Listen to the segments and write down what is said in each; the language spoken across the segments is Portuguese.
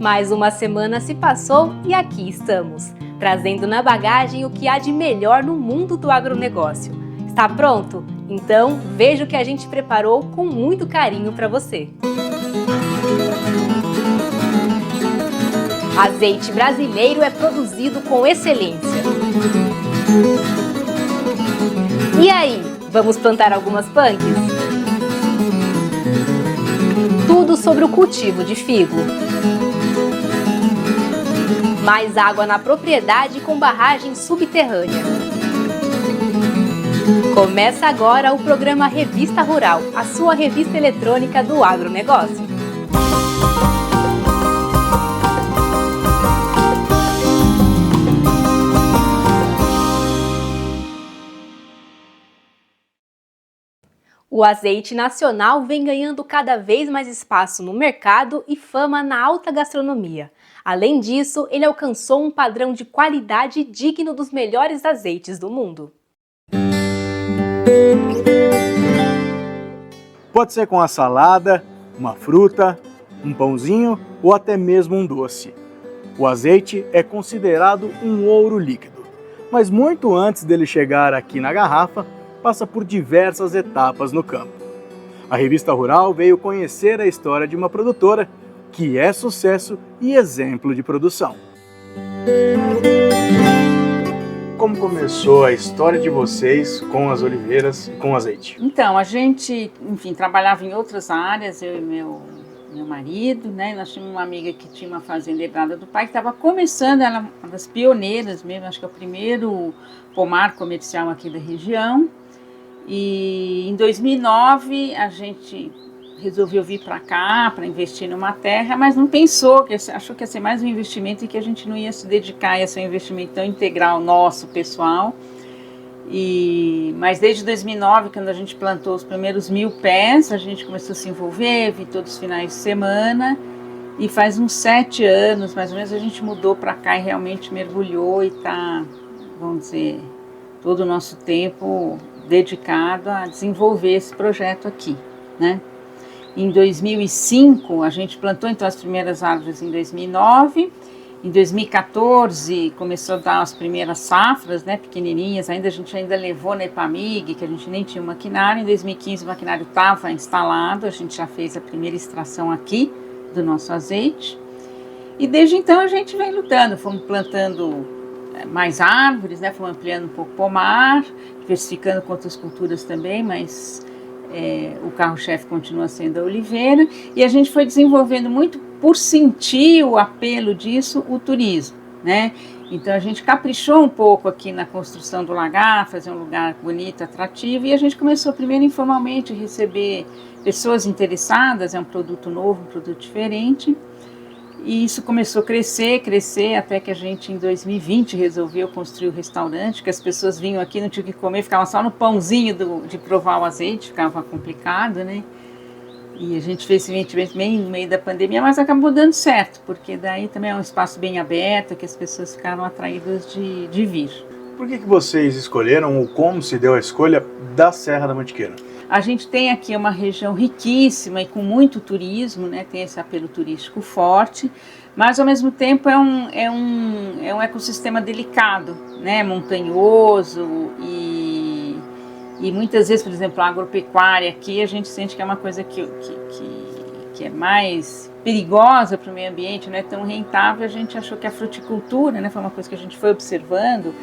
Mais uma semana se passou e aqui estamos, trazendo na bagagem o que há de melhor no mundo do agronegócio. Está pronto? Então veja o que a gente preparou com muito carinho para você. Azeite brasileiro é produzido com excelência. E aí, vamos plantar algumas punks? Tudo sobre o cultivo de figo. Mais água na propriedade com barragem subterrânea. Começa agora o programa Revista Rural, a sua revista eletrônica do agronegócio. O azeite nacional vem ganhando cada vez mais espaço no mercado e fama na alta gastronomia. Além disso, ele alcançou um padrão de qualidade digno dos melhores azeites do mundo. Pode ser com a salada, uma fruta, um pãozinho ou até mesmo um doce. O azeite é considerado um ouro líquido, mas muito antes dele chegar aqui na garrafa, passa por diversas etapas no campo. A Revista Rural veio conhecer a história de uma produtora que é sucesso e exemplo de produção. Como começou a história de vocês com as oliveiras e com o azeite? Então, a gente, trabalhava em outras áreas, eu e meu marido, né? Nós tínhamos uma amiga que tinha uma fazenda herdada do pai, que estava começando, ela uma das pioneiras mesmo, acho que é o primeiro pomar comercial aqui da região. E em 2009 a gente resolveu vir para cá para investir numa terra, mas não pensou, achou que ia ser mais um investimento e que a gente não ia se dedicar a ser um investimento tão integral nosso, pessoal. Mas desde 2009, quando a gente plantou os primeiros 1000 pés, a gente começou a se envolver, vir todos os finais de semana, e faz uns 7 anos, mais ou menos, a gente mudou para cá e realmente mergulhou e está, vamos dizer, todo o nosso tempo dedicado a desenvolver esse projeto aqui, né? Em 2005, a gente plantou então as primeiras árvores em 2009. Em 2014, começou a dar as primeiras safras, né, pequenininhas. A gente ainda levou na Epamig, que a gente nem tinha um maquinário. Em 2015, o maquinário estava instalado. A gente já fez a primeira extração aqui do nosso azeite. E desde então, a gente vem lutando. Fomos plantando mais árvores, né, fomos ampliando um pouco o pomar, diversificando com outras culturas também, mas o carro-chefe continua sendo a oliveira, e a gente foi desenvolvendo muito por sentir o apelo disso, o turismo, né? Então a gente caprichou um pouco aqui na construção do lagar, fazer um lugar bonito, atrativo, e a gente começou primeiro informalmente a receber pessoas interessadas, é um produto novo, um produto diferente, e isso começou a crescer, até que a gente em 2020 resolveu construir o restaurante, que as pessoas vinham aqui, não tinham o que comer, ficavam só no pãozinho de provar o azeite, ficava complicado, né? E a gente fez esse investimento bem no meio da pandemia, mas acabou dando certo, porque daí também é um espaço bem aberto, que as pessoas ficaram atraídas de vir. Por que vocês escolheram, ou como se deu a escolha da Serra da Mantiqueira? A gente tem aqui uma região riquíssima e com muito turismo, né? Tem esse apelo turístico forte, mas ao mesmo tempo é um ecossistema delicado, né? Montanhoso e muitas vezes, por exemplo, a agropecuária aqui a gente sente que é uma coisa que é mais perigosa para o meio ambiente, não é tão rentável. A gente achou que a fruticultura, né? Foi uma coisa que a gente foi observando,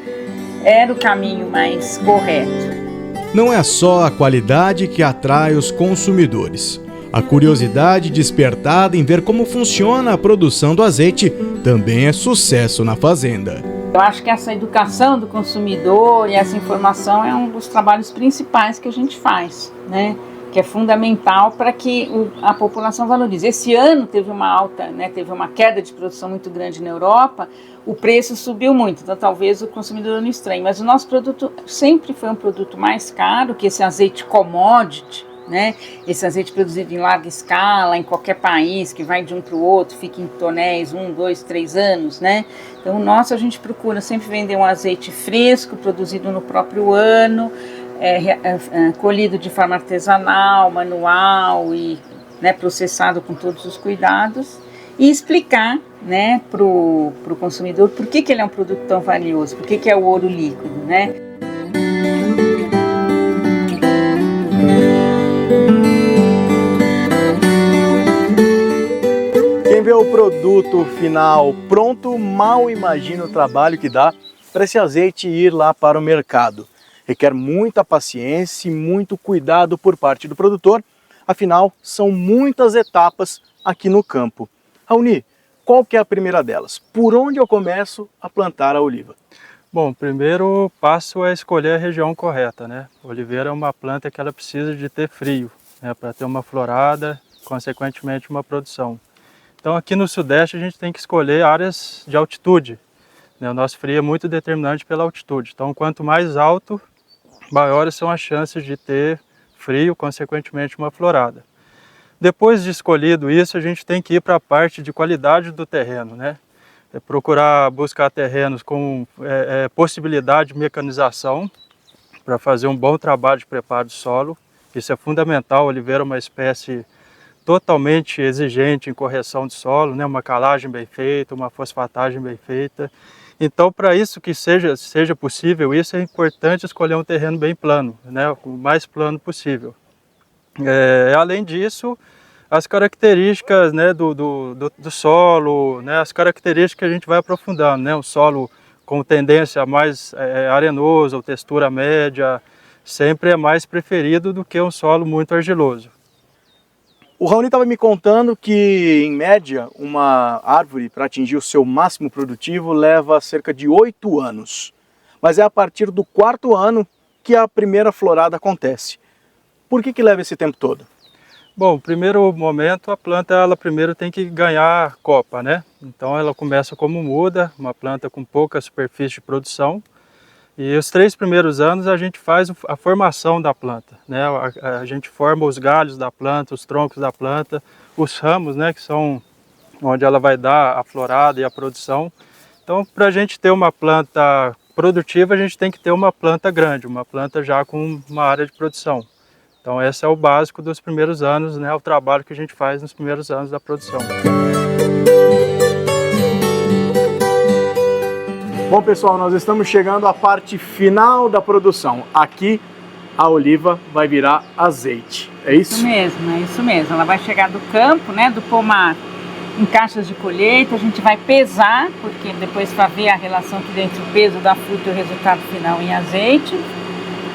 era o caminho mais correto. Não é só a qualidade que atrai os consumidores. A curiosidade despertada em ver como funciona a produção do azeite também é sucesso na fazenda. Eu acho que essa educação do consumidor e essa informação é um dos trabalhos principais que a gente faz, né? Que é fundamental para que a população valorize. Esse ano teve uma alta, né? Teve uma queda de produção muito grande na Europa, o preço subiu muito, então talvez o consumidor não estranhe, mas o nosso produto sempre foi um produto mais caro que esse azeite commodity, né? Esse azeite produzido em larga escala, em qualquer país, que vai de um para o outro, fica em tonéis 1, 2, 3 anos, né? Então o nosso a gente procura sempre vender um azeite fresco, produzido no próprio ano, colhido de forma artesanal, manual e, né, processado com todos os cuidados. e explicar, né, para o consumidor por que ele é um produto tão valioso, por que é o ouro líquido, né? Quem vê o produto final pronto, mal imagina o trabalho que dá para esse azeite ir lá para o mercado. Requer muita paciência e muito cuidado por parte do produtor, afinal, são muitas etapas aqui no campo. Raoni, qual que é a primeira delas? Por onde eu começo a plantar a oliva? Bom, o primeiro passo é escolher a região correta, né? A oliveira é uma planta que ela precisa de ter frio, né, para ter uma florada, consequentemente uma produção. Então aqui no Sudeste a gente tem que escolher áreas de altitude, né? O nosso frio é muito determinante pela altitude, então quanto mais alto, maiores são as chances de ter frio, consequentemente uma florada. Depois de escolhido isso, a gente tem que ir para a parte de qualidade do terreno, né? Procurar buscar terrenos com possibilidade de mecanização para fazer um bom trabalho de preparo do solo. Isso é fundamental. A oliveira é uma espécie totalmente exigente em correção de solo, né? Uma calagem bem feita, uma fosfatagem bem feita. Então, para isso que seja possível, isso é importante escolher um terreno bem plano, né? O mais plano possível. Além disso, as características, né, do solo, né, as características que a gente vai aprofundando, né? Um solo com tendência mais arenoso, ou textura média, sempre é mais preferido do que um solo muito argiloso. O Raoni estava me contando que, em média, uma árvore para atingir o seu máximo produtivo leva cerca de 8 anos. Mas é a partir do 4º ano que a primeira florada acontece. Por que leva esse tempo todo? Bom, no primeiro momento a planta ela primeiro tem que ganhar copa, né? Então ela começa como muda, uma planta com pouca superfície de produção. E os 3 primeiros anos a gente faz a formação da planta, né? A gente forma os galhos da planta, os troncos da planta, os ramos, né? Que são onde ela vai dar a florada e a produção. Então, para a gente ter uma planta produtiva, a gente tem que ter uma planta grande, uma planta já com uma área de produção. Então, esse é o básico dos primeiros anos, né? O trabalho que a gente faz nos primeiros anos da produção. Bom, pessoal, nós estamos chegando à parte final da produção. Aqui a oliva vai virar azeite, é isso? Isso mesmo, é isso mesmo. Ela vai chegar do campo, né, do pomar, em caixas de colheita. A gente vai pesar, porque depois vai ver a relação que dentro do peso da fruta e o resultado final em azeite.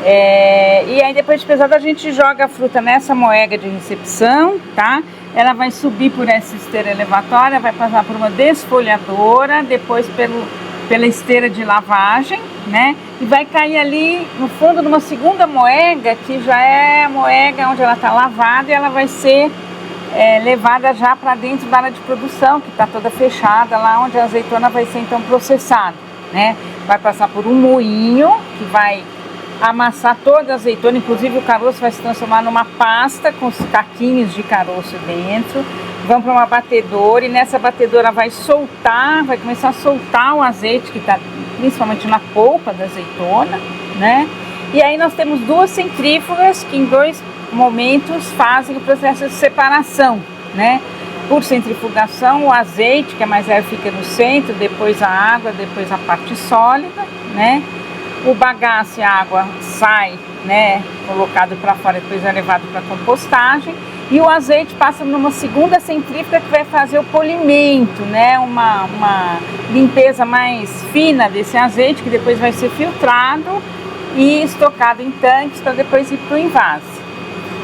E aí depois de pesada a gente joga a fruta nessa moega de recepção, tá? Ela vai subir por essa esteira elevatória, vai passar por uma desfolhadora, depois pela esteira de lavagem, né? E vai cair ali no fundo numa segunda moega, que já é a moega onde ela está lavada, e ela vai ser levada já para dentro da área de produção, que está toda fechada, lá onde a azeitona vai ser então processada, né? Vai passar por um moinho que vai amassar toda a azeitona, inclusive o caroço vai se transformar numa pasta com os caquinhos de caroço dentro. Vão para uma batedora e nessa batedora vai começar a soltar o azeite que está principalmente na polpa da azeitona, né? E aí nós temos 2 centrífugas que em 2 momentos fazem o processo de separação, né? Por centrifugação, o azeite, que é mais leve, fica no centro, depois a água, depois a parte sólida, né? O bagaço e a água sai, né, colocado para fora, depois é levado para compostagem. E o azeite passa numa segunda centrífuga que vai fazer o polimento, né, uma limpeza mais fina desse azeite, que depois vai ser filtrado e estocado em tanques para depois ir para o envase.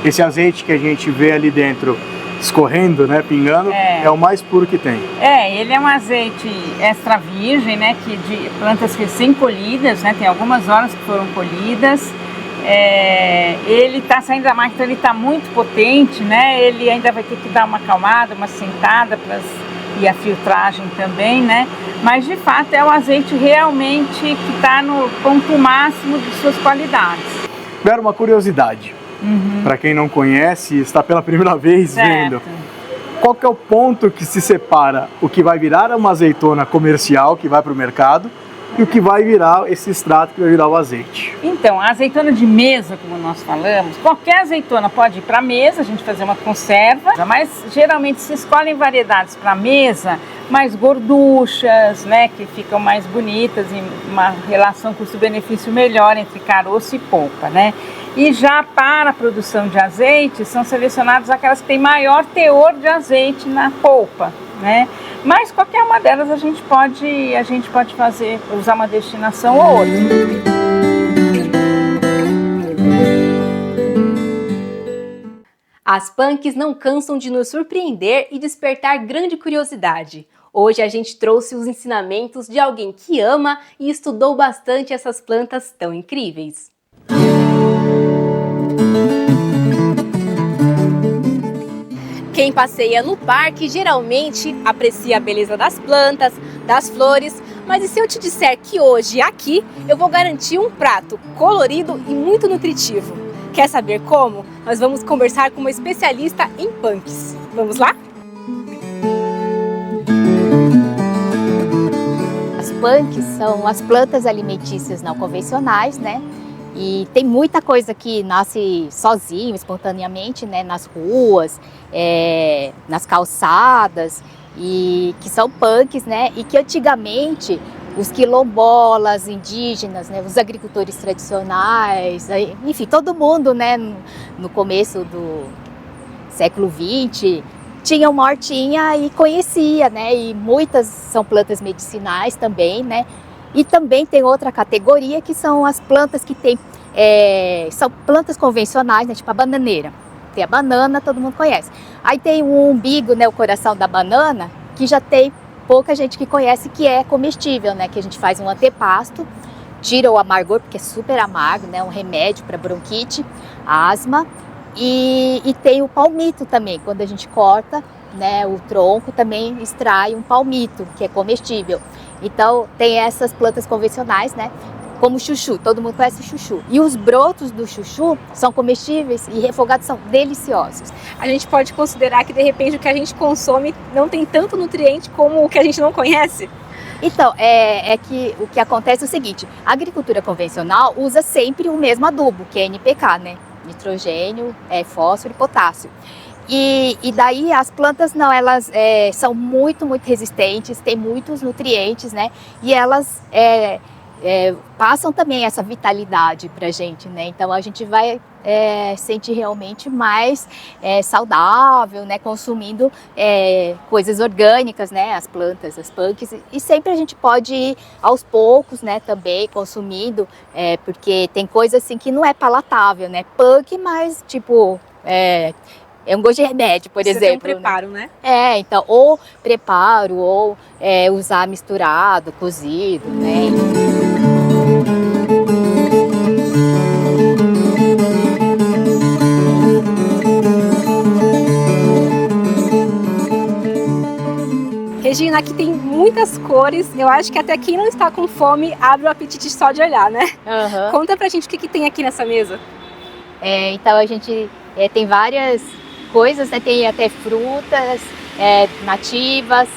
Esse azeite que a gente vê ali dentro escorrendo, né, pingando, é o mais puro que tem. Ele é um azeite extra virgem, né, que de plantas recém-colhidas, né, tem algumas horas que foram colhidas. Ele está saindo da máquina, então ele está muito potente, né, ele ainda vai ter que dar uma acalmada, uma sentada e a filtragem também, né, mas de fato é um azeite realmente que está no ponto máximo de suas qualidades. Vera, uma curiosidade. Para quem não conhece e está pela primeira vez vendo, qual que é o ponto que se separa o que vai virar uma azeitona comercial, que vai para o mercado, e o que vai virar esse extrato que vai virar o azeite. Então, a azeitona de mesa, como nós falamos, qualquer azeitona pode ir para mesa, a gente fazer uma conserva, mas geralmente se escolhem variedades para mesa mais gorduchas, né, que ficam mais bonitas e uma relação custo-benefício melhor entre caroço e polpa, né? E já para a produção de azeite, são selecionadas aquelas que têm maior teor de azeite na polpa, né? Mas qualquer uma delas a gente pode fazer, usar uma destinação ou outra. As punks não cansam de nos surpreender e despertar grande curiosidade. Hoje a gente trouxe os ensinamentos de alguém que ama e estudou bastante essas plantas tão incríveis. Quem passeia no parque geralmente aprecia a beleza das plantas, das flores, mas e se eu te disser que hoje aqui eu vou garantir um prato colorido e muito nutritivo? Quer saber como? Nós vamos conversar com uma especialista em punks. Vamos lá? As punks são as plantas alimentícias não convencionais, né? E tem muita coisa que nasce sozinho, espontaneamente, né? Nas ruas, nas calçadas, e que são punks, né? E que antigamente os quilombolas, indígenas, né? Os agricultores tradicionais, enfim, todo mundo, né? No começo do século XX, tinha uma hortinha e conhecia, né? E muitas são plantas medicinais também, né? E também tem outra categoria que são as plantas que tem, são plantas convencionais, né? Tipo a bananeira. Tem a banana, todo mundo conhece. Aí tem o umbigo, né? O coração da banana, que já tem pouca gente que conhece, que é comestível, né? Que a gente faz um antepasto, tira o amargor, porque é super amargo, né? Um remédio para bronquite, asma. E tem o palmito também, quando a gente corta, né, o tronco, também extrai um palmito, que é comestível. Então tem essas plantas convencionais, né, como o chuchu, todo mundo conhece o chuchu. E os brotos do chuchu são comestíveis e refogados são deliciosos. A gente pode considerar que de repente o que a gente consome não tem tanto nutriente como o que a gente não conhece? Então, que o que acontece é o seguinte, a agricultura convencional usa sempre o mesmo adubo, que é NPK, né? Nitrogênio, fósforo e potássio. E daí as plantas não, elas são muito resistentes, têm muitos nutrientes, né? E elas passam também essa vitalidade pra gente, né? Então a gente vai sentir realmente mais saudável, né? Consumindo coisas orgânicas, né? As plantas, as punks. E sempre a gente pode ir aos poucos, né? Também consumindo, porque tem coisa assim que não é palatável, né? Punk, mas tipo... É um gosto de remédio, por exemplo. Tem um preparo, né? Então, ou preparo, ou usar misturado, cozido, né? Regina, aqui tem muitas cores, eu acho que até quem não está com fome abre o apetite só de olhar, né? Uhum. Conta pra gente o que tem aqui nessa mesa. Então a gente tem várias coisas, né? Tem até frutas nativas,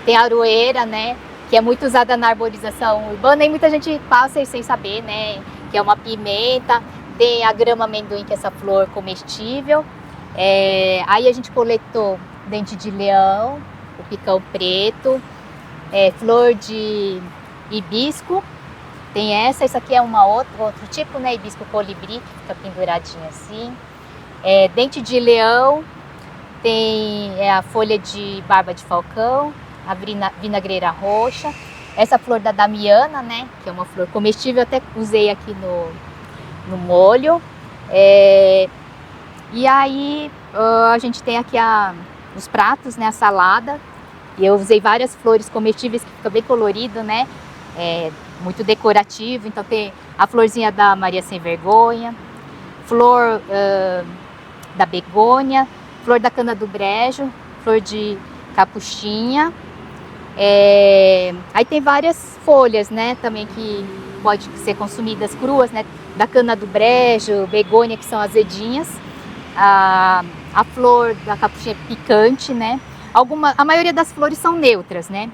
tem a aroeira, né? Que é muito usada na arborização urbana e muita gente passa sem saber, né? Que é uma pimenta, tem a grama amendoim, que é essa flor comestível. Aí a gente coletou dente de leão, o picão preto, flor de hibisco, tem isso aqui é outro tipo, né? Hibisco colibri, que fica penduradinho assim. Dente de leão, tem a folha de barba de falcão, a vinagreira roxa, essa flor da damiana, né? Que é uma flor comestível, até usei aqui no molho. E aí a gente tem aqui os pratos, né? A salada. E eu usei várias flores comestíveis que fica bem colorido, né? Muito decorativo. Então tem a florzinha da Maria Sem Vergonha, flor da begônia, flor da cana do brejo, flor de capuchinha. Aí tem várias folhas, né? Também que pode ser consumidas cruas, né? Da cana do brejo, begônia, que são azedinhas. A flor da capuchinha picante, né? A maioria das flores são neutras, né?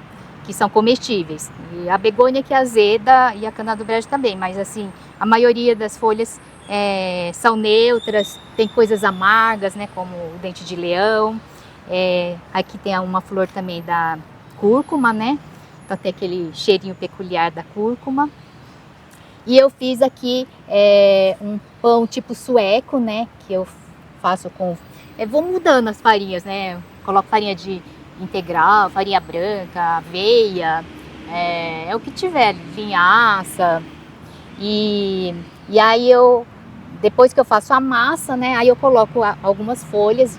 que são comestíveis. E a begônia que é azeda e a cana do brejo também, mas assim, a maioria das folhas são neutras, tem coisas amargas, né, como o dente de leão. Aqui tem uma flor também da cúrcuma, né, então tem aquele cheirinho peculiar da cúrcuma. E eu fiz aqui um pão tipo sueco, né, que eu faço com... vou mudando as farinhas, né, coloco farinha de integral, farinha branca, aveia, é o que tiver, linhaça. E aí depois que eu faço a massa, né, aí eu coloco algumas folhas,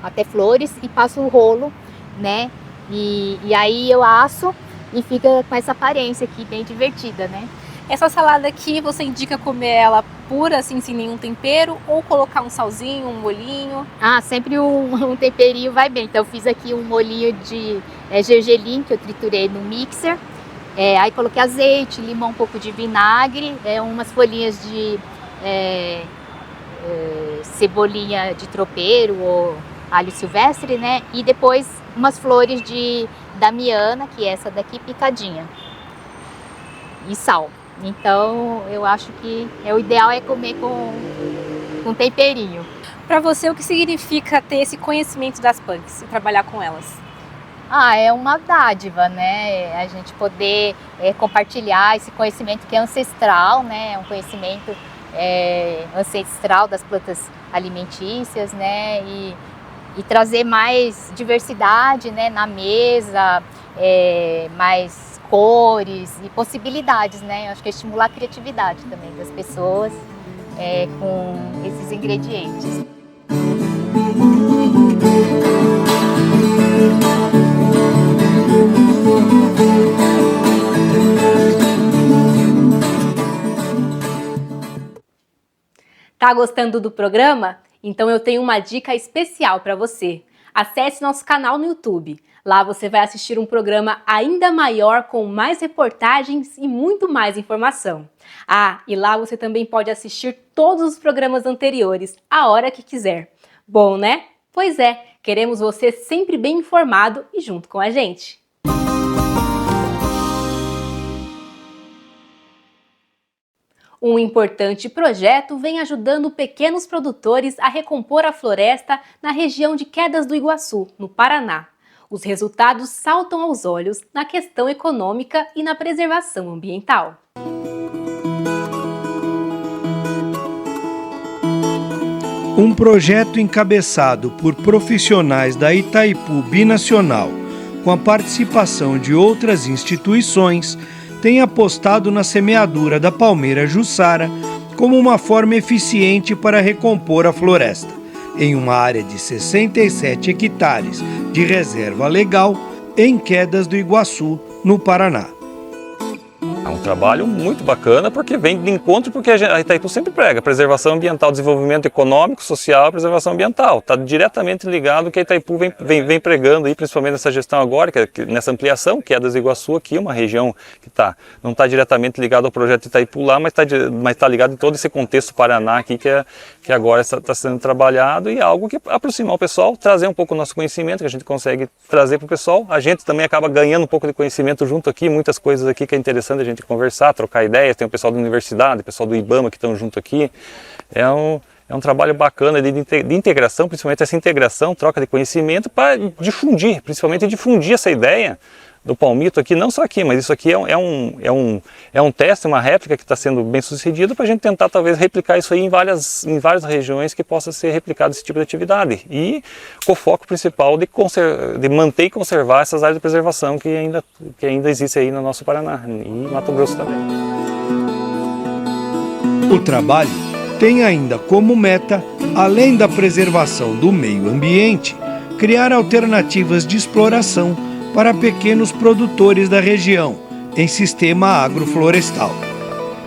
até flores, e passo o rolo, né, e aí eu asso e fica com essa aparência aqui bem divertida, né. Essa salada aqui, você indica comer ela pura, assim, sem nenhum tempero, ou colocar um salzinho, um molhinho? Sempre um temperinho vai bem. Então eu fiz aqui um molhinho de gergelim que eu triturei no mixer. Aí coloquei azeite, limão, um pouco de vinagre, umas folhinhas de cebolinha de tropeiro ou alho silvestre, né? E depois umas flores de damiana, que é essa daqui picadinha. E sal. Então eu acho que o ideal é comer com temperinho. Para você, o que significa ter esse conhecimento das punks e trabalhar com elas? É uma dádiva, né? A gente poder compartilhar esse conhecimento que é ancestral, né? Um conhecimento ancestral das plantas alimentícias, né? E trazer mais diversidade, né, na mesa, mais cores e possibilidades, né? Eu acho que é estimular a criatividade também das pessoas com esses ingredientes. Tá gostando do programa? Então eu tenho uma dica especial para você. Acesse nosso canal no YouTube. Lá você vai assistir um programa ainda maior com mais reportagens e muito mais informação. E lá você também pode assistir todos os programas anteriores, a hora que quiser. Bom, né? Pois é, queremos você sempre bem informado e junto com a gente. Um importante projeto vem ajudando pequenos produtores a recompor a floresta na região de Quedas do Iguaçu, no Paraná. Os resultados saltam aos olhos na questão econômica e na preservação ambiental. Um projeto encabeçado por profissionais da Itaipu Binacional, com a participação de outras instituições, tem apostado na semeadura da palmeira Jussara como uma forma eficiente para recompor a floresta, em uma área de 67 hectares de reserva legal em Quedas do Iguaçu, no Paraná. É um trabalho muito bacana porque vem de encontro porque a Itaipu sempre prega preservação ambiental, desenvolvimento econômico, social e preservação ambiental. Está diretamente ligado ao que a Itaipu vem pregando, aí, principalmente nessa gestão agora, nessa ampliação, que é das Iguaçu aqui, uma região que não está diretamente ligado ao projeto Itaipu lá, mas está ligado em todo esse contexto Paraná aqui que agora está sendo trabalhado e é algo que aproximar o pessoal, trazer um pouco o nosso conhecimento que a gente consegue trazer para o pessoal. A gente também acaba ganhando um pouco de conhecimento junto aqui, muitas coisas aqui que é interessante a gente conversar, trocar ideias. Tem o pessoal da universidade, o pessoal do IBAMA que estão junto aqui. É um trabalho bacana de integração, principalmente essa integração, troca de conhecimento para difundir, principalmente difundir essa ideia do palmito aqui, não só aqui, mas isso aqui é um teste, uma réplica que está sendo bem sucedido para a gente tentar talvez replicar isso aí em várias regiões que possa ser replicado esse tipo de atividade e com o foco principal de manter e conservar essas áreas de preservação que ainda existem aí no nosso Paraná e Mato Grosso também. O trabalho tem ainda como meta, além da preservação do meio ambiente, criar alternativas de exploração para pequenos produtores da região, em sistema agroflorestal.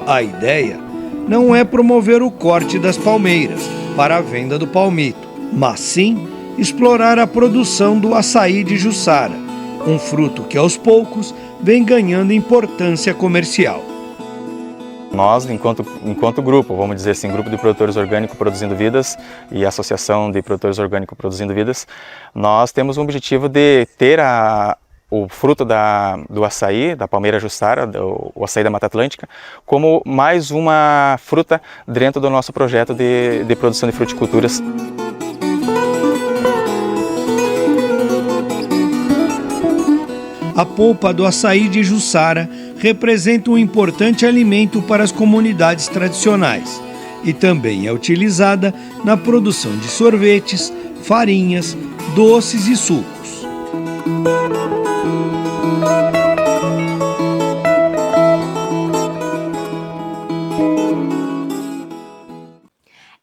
A ideia não é promover o corte das palmeiras para a venda do palmito, mas sim explorar a produção do açaí de Jussara, um fruto que aos poucos vem ganhando importância comercial. Nós, enquanto grupo, vamos dizer assim, Grupo de Produtores Orgânicos Produzindo Vidas e Associação de Produtores Orgânicos Produzindo Vidas, nós temos o objetivo de ter o fruto do açaí, da palmeira jussara, o açaí da Mata Atlântica, como mais uma fruta dentro do nosso projeto de produção de fruticulturas. A polpa do açaí de Jussara representa um importante alimento para as comunidades tradicionais e também é utilizada na produção de sorvetes, farinhas, doces e sucos.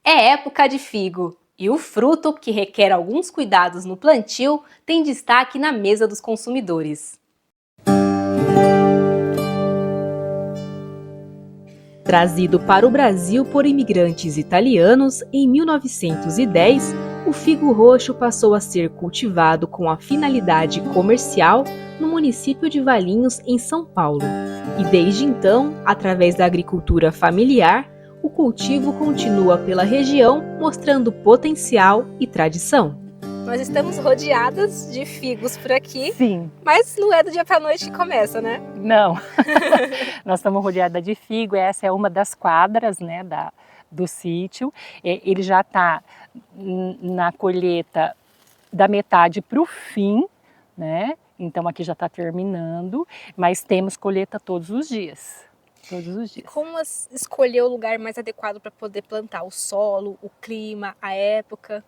É época de figo e o fruto, que requer alguns cuidados no plantio, tem destaque na mesa dos consumidores. Trazido para o Brasil por imigrantes italianos em 1910, o figo roxo passou a ser cultivado com a finalidade comercial no município de Valinhos, em São Paulo. E desde então, através da agricultura familiar, o cultivo continua pela região, mostrando potencial e tradição. Nós estamos rodeadas de figos por aqui. Sim. Mas não é do dia para a noite que começa, né? Não. Nós estamos rodeadas de figo. Essa é uma das quadras, né, do sítio. Ele já está na colheita da metade para o fim, né? Então aqui já está terminando, mas temos colheita todos os dias. Todos os dias. Como escolher o lugar mais adequado para poder plantar? O solo, o clima, a época?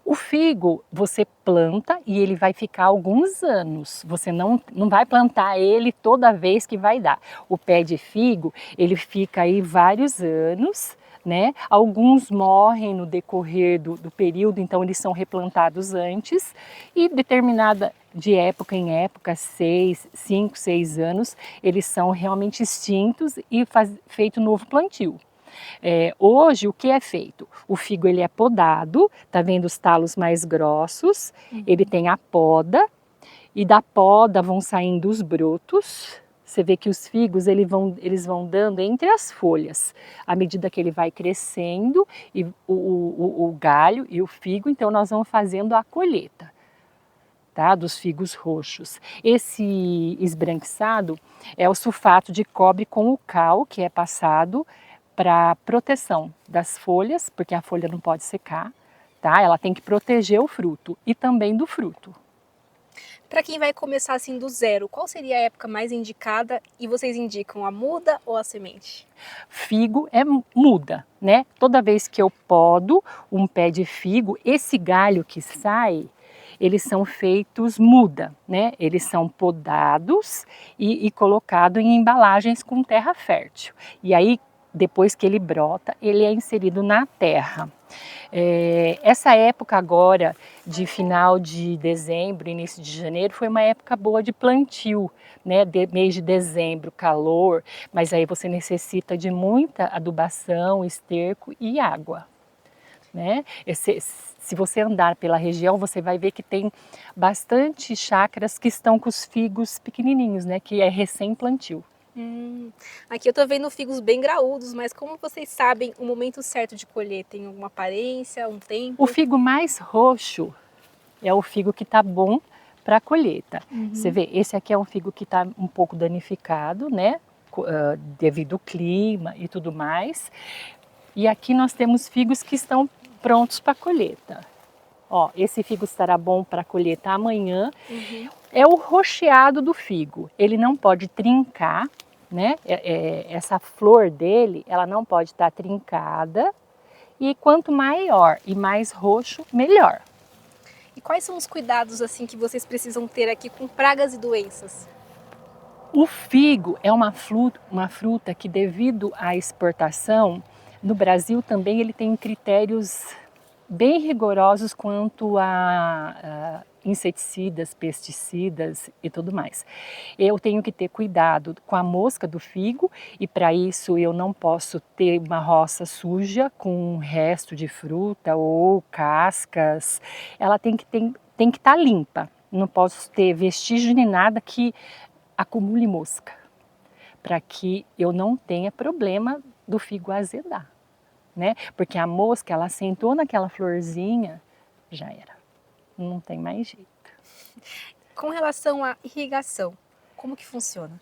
O figo você planta e ele vai ficar alguns anos. Você não vai plantar ele toda vez que vai dar. O pé de figo, ele fica aí vários anos, né? Alguns morrem no decorrer do período, então eles são replantados antes. E determinada de época em época, 5, 6 anos, eles são realmente extintos e feito novo plantio. Hoje o que é feito? O figo ele é podado, tá vendo os talos mais grossos, ele tem a poda e da poda vão saindo os brotos. Você vê que os figos eles vão dando entre as folhas, à medida que ele vai crescendo, e o galho e o figo, então nós vamos fazendo a colheita, tá, dos figos roxos. Esse esbranquiçado é o sulfato de cobre com o cal, que é passado para proteção das folhas, porque a folha não pode secar, tá? Ela tem que proteger o fruto e também do fruto. Para quem vai começar assim do zero, qual seria a época mais indicada e vocês indicam a muda ou a semente? Figo é muda, né? Toda vez que eu podo um pé de figo, esse galho que sai, eles são feitos muda, né? Eles são podados e colocados em embalagens com terra fértil. E aí, depois que ele brota, ele é inserido na terra. Essa época agora, de final de dezembro, início de janeiro, foi uma época boa de plantio, né? Mês de dezembro, calor, mas aí você necessita de muita adubação, esterco e água, né? Se você andar pela região, você vai ver que tem bastante chácaras que estão com os figos pequenininhos, né? Que é recém-plantio. Aqui eu tô vendo figos bem graúdos, mas como vocês sabem o momento certo de colher? Tem alguma aparência, um tempo? O figo mais roxo é o figo que tá bom para colheita. Você vê, esse aqui é um figo que tá um pouco danificado, né? Devido ao clima e tudo mais. E aqui nós temos figos que estão prontos para colheita. Ó, esse figo estará bom para colheita amanhã. É o roxeado do figo. Ele não pode trincar, né? Essa flor dele, ela não pode estar trincada. E quanto maior e mais roxo, melhor. E quais são os cuidados assim que vocês precisam ter aqui com pragas e doenças? O figo é uma fruta que, devido à exportação, no Brasil também ele tem critérios bem rigorosos quanto a inseticidas, pesticidas e tudo mais. Eu tenho que ter cuidado com a mosca do figo e para isso eu não posso ter uma roça suja com resto de fruta ou cascas. Ela tem que estar limpa. Não posso ter vestígio nem nada que acumule mosca, para que eu não tenha problema do figo azedar, né? Porque a mosca, ela sentou naquela florzinha, já era. Não tem mais jeito. Com relação à irrigação, como que funciona?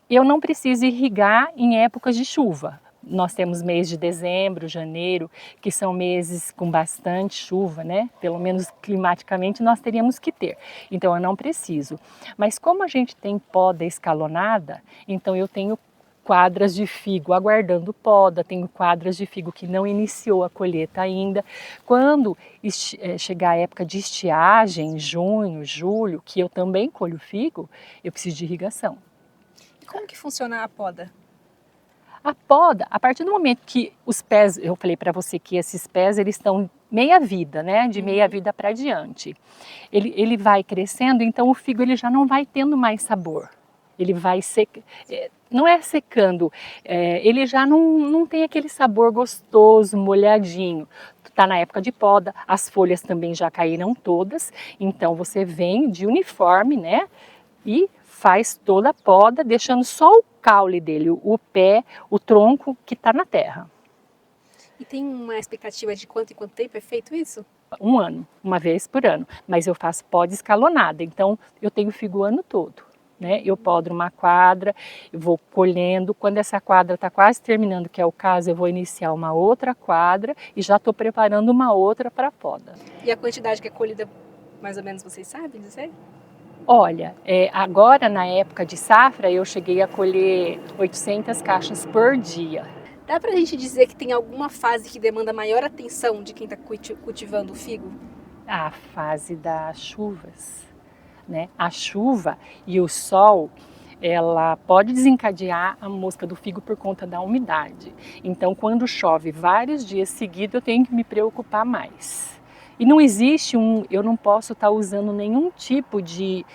Eu não preciso irrigar em épocas de chuva. Nós temos mês de dezembro, janeiro, que são meses com bastante chuva, né? Pelo menos climaticamente nós teríamos que ter. Então eu não preciso. Mas como a gente tem poda escalonada, então eu tenho quadras de figo aguardando poda, tenho quadras de figo que não iniciou a colheita ainda. Quando chegar a época de estiagem, junho, julho, que eu também colho figo, eu preciso de irrigação. E como que funciona a poda? A poda, a partir do momento que os pés, eu falei para você que esses pés eles estão meia vida, né? De meia vida para diante. Ele vai crescendo, então o figo ele já não vai tendo mais sabor. Ele vai não é secando, ele já não tem aquele sabor gostoso, molhadinho. Está na época de poda, as folhas também já caíram todas, então você vem de uniforme, né? E faz toda a poda, deixando só o caule dele, o pé, o tronco que está na terra. E tem uma expectativa de quanto em quanto tempo é feito isso? 1 ano, uma vez por ano, mas eu faço poda escalonada, então eu tenho figo o ano todo. Né? Eu podro uma quadra, eu vou colhendo, quando essa quadra está quase terminando, que é o caso, eu vou iniciar uma outra quadra e já estou preparando uma outra para poda. E a quantidade que é colhida, mais ou menos, vocês sabem dizer? Olha, agora na época de safra eu cheguei a colher 800 caixas por dia. Dá pra gente dizer que tem alguma fase que demanda maior atenção de quem está cultivando o figo? A fase das chuvas. Né? A chuva e o sol, ela pode desencadear a mosca do figo por conta da umidade. Então, quando chove vários dias seguidos, eu tenho que me preocupar mais. E não existe eu não posso estar usando nenhum tipo de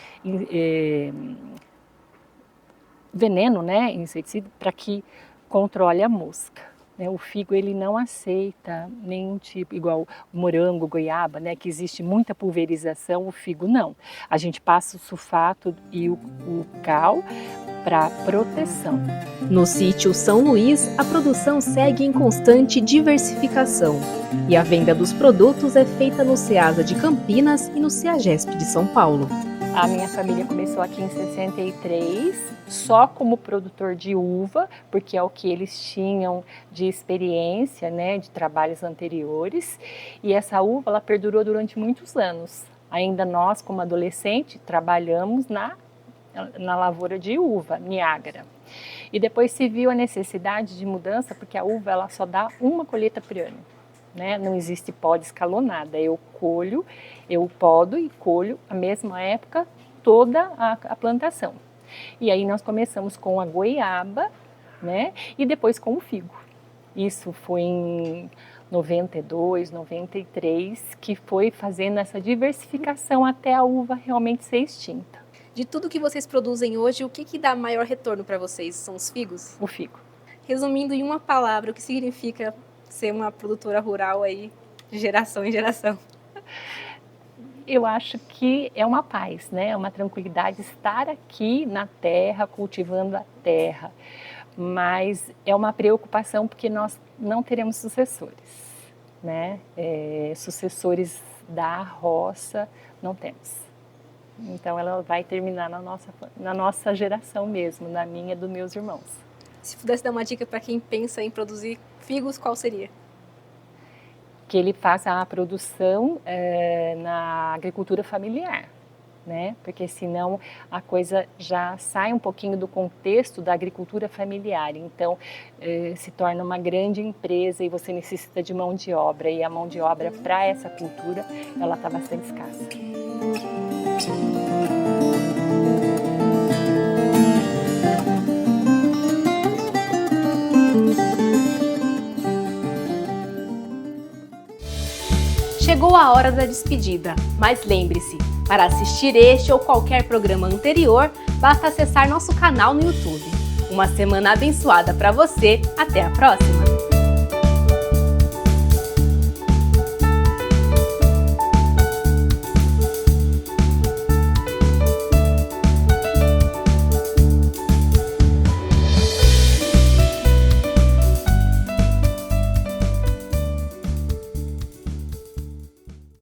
veneno, né, inseticida, para que controle a mosca. O figo ele não aceita nenhum tipo, igual o morango, goiaba, né, que existe muita pulverização, o figo não. A gente passa o sulfato e o cal para proteção. No sítio São Luís, a produção segue em constante diversificação e a venda dos produtos é feita no Ceasa de Campinas e no Ceagesp de São Paulo. A minha família começou aqui em 63, só como produtor de uva, porque é o que eles tinham de experiência, né, de trabalhos anteriores. E essa uva, ela perdurou durante muitos anos. Ainda nós, como adolescente, trabalhamos na lavoura de uva, Niágara. E depois se viu a necessidade de mudança, porque a uva ela só dá uma colheita por ano. Né? Não existe poda escalonada, eu podo e colho a mesma época toda a plantação. E aí nós começamos com a goiaba, né? E depois com o figo. Isso foi em 92, 93, que foi fazendo essa diversificação até a uva realmente ser extinta. De tudo que vocês produzem hoje, o que dá maior retorno para vocês? São os figos? O figo. Resumindo em uma palavra, o que significa ser uma produtora rural aí de geração em geração? Eu acho que é uma paz, né? É uma tranquilidade estar aqui na terra, cultivando a terra. Mas é uma preocupação porque nós não teremos sucessores, né? Sucessores da roça não temos. Então ela vai terminar na nossa geração mesmo, na minha e dos meus irmãos. Se pudesse dar uma dica para quem pensa em produzir figos, qual seria? Que ele faça a produção na agricultura familiar, né? Porque senão a coisa já sai um pouquinho do contexto da agricultura familiar. Então se torna uma grande empresa e você necessita de mão de obra. E a mão de obra para essa cultura, ela está bastante escassa. Chegou a hora da despedida, mas lembre-se, para assistir este ou qualquer programa anterior, basta acessar nosso canal no YouTube. Uma semana abençoada para você, até a próxima!